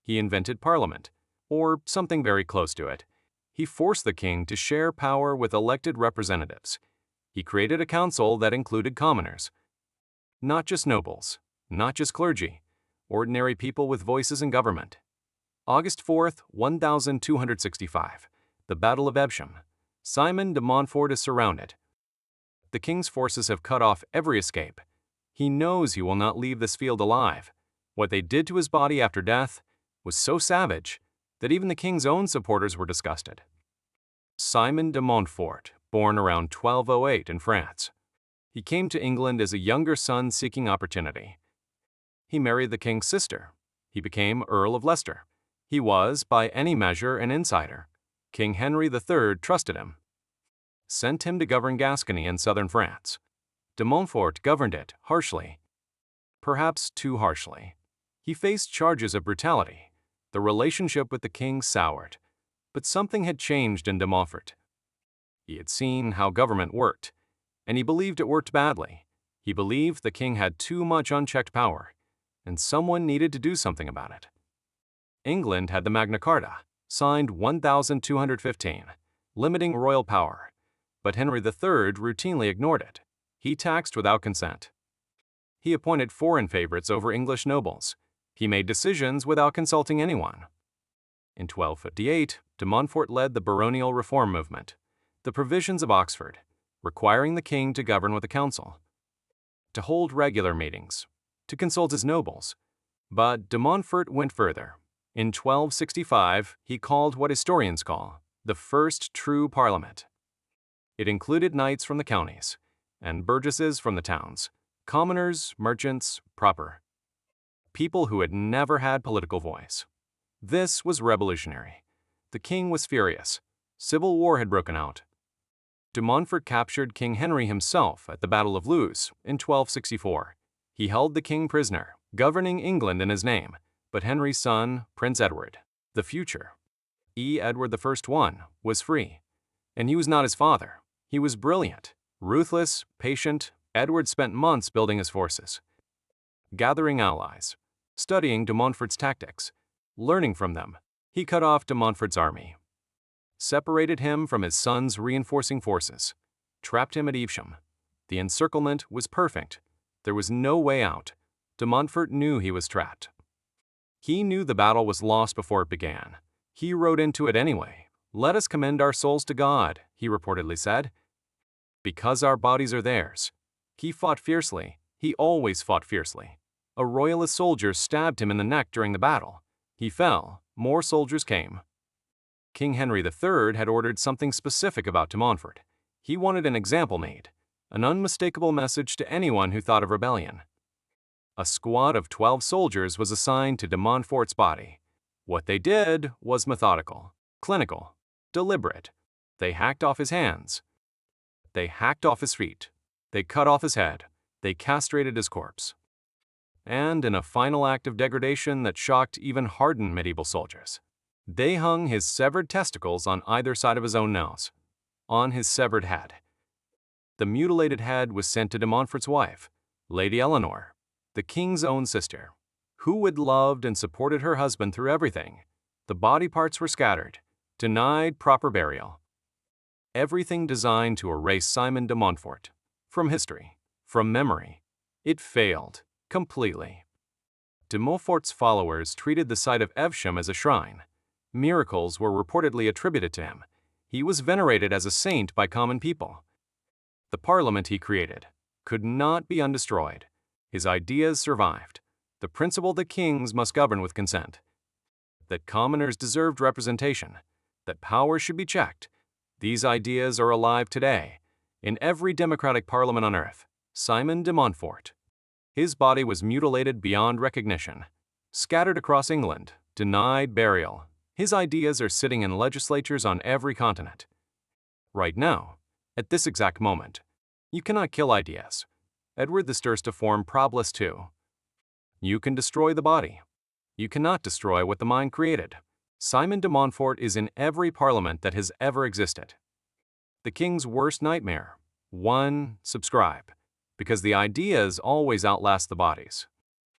He invented Parliament, or something very close to it. He forced the king to share power with elected representatives. He created a council that included commoners. Not just nobles, not just clergy, ordinary people with voices in government. August 4th, 1265, the Battle of Evesham. Simon de Montfort is surrounded. The king's forces have cut off every escape. He knows he will not leave this field alive. What they did to his body after death was so savage that even the king's own supporters were disgusted. Simon de Montfort, born around 1208 in France. He came to England as a younger son seeking opportunity. He married the king's sister. He became Earl of Leicester. He was, by any measure, an insider. King Henry III trusted him, sent him to govern Gascony in southern France. De Montfort governed it harshly, perhaps too harshly. He faced charges of brutality. The relationship with the king soured. But something had changed in de Montfort. He had seen how government worked, and he believed it worked badly. He believed the king had too much unchecked power, and someone needed to do something about it. England had the Magna Carta, signed 1215, limiting royal power, but Henry III routinely ignored it. He taxed without consent. He appointed foreign favorites over English nobles. He made decisions without consulting anyone. In 1258, de Montfort led the baronial reform movement, the provisions of Oxford, requiring the king to govern with a council, to hold regular meetings, to consult his nobles. But de Montfort went further. In 1265, he called what historians call the first true parliament. It included knights from the counties and burgesses from the towns, commoners, merchants, proper, people who had never had political voice. This was revolutionary. The king was furious. Civil war had broken out. De Montfort captured King Henry himself at the Battle of Lewes in 1264. He held the king prisoner, governing England in his name, but Henry's son, Prince Edward, the future, Edward I, was free. And he was not his father. He was brilliant, ruthless, patient. Edward spent months building his forces, gathering allies, studying de Montfort's tactics, learning from them. He cut off de Montfort's army, separated him from his son's reinforcing forces, trapped him at Evesham. The encirclement was perfect. There was no way out. De Montfort knew he was trapped. He knew the battle was lost before it began. He rode into it anyway. "Let us commend our souls to God," he reportedly said, "because our bodies are theirs." He fought fiercely. He always fought fiercely. A royalist soldier stabbed him in the neck during the battle. He fell. More soldiers came. King Henry III had ordered something specific about de Montfort. He wanted an example made, an unmistakable message to anyone who thought of rebellion. A squad of 12 soldiers was assigned to de Montfort's body. What they did was methodical, clinical, deliberate. They hacked off his hands. They hacked off his feet. They cut off his head. They castrated his corpse. And in a final act of degradation that shocked even hardened medieval soldiers, they hung his severed testicles on either side of his own nose, on his severed head. The mutilated head was sent to de Montfort's wife, Lady Eleanor, the king's own sister, who had loved and supported her husband through everything. The body parts were scattered, denied proper burial. Everything designed to erase Simon de Montfort from history, from memory. It failed completely. De Montfort's followers treated the site of Evesham as a shrine. Miracles were reportedly attributed to him. He was venerated as a saint by common people. The parliament he created could not be undestroyed. His ideas survived. The principle that kings must govern with consent, that commoners deserved representation, that power should be checked. These ideas are alive today in every democratic parliament on earth. Simon de Montfort. His body was mutilated beyond recognition, scattered across England, denied burial. His ideas are sitting in legislatures on every continent. Right now, at this exact moment, you cannot kill ideas. Edward I to form Probless II. You can destroy the body. You cannot destroy what the mind created. Simon de Montfort is in every parliament that has ever existed. The king's worst nightmare. 1. Subscribe, because the ideas always outlast the bodies.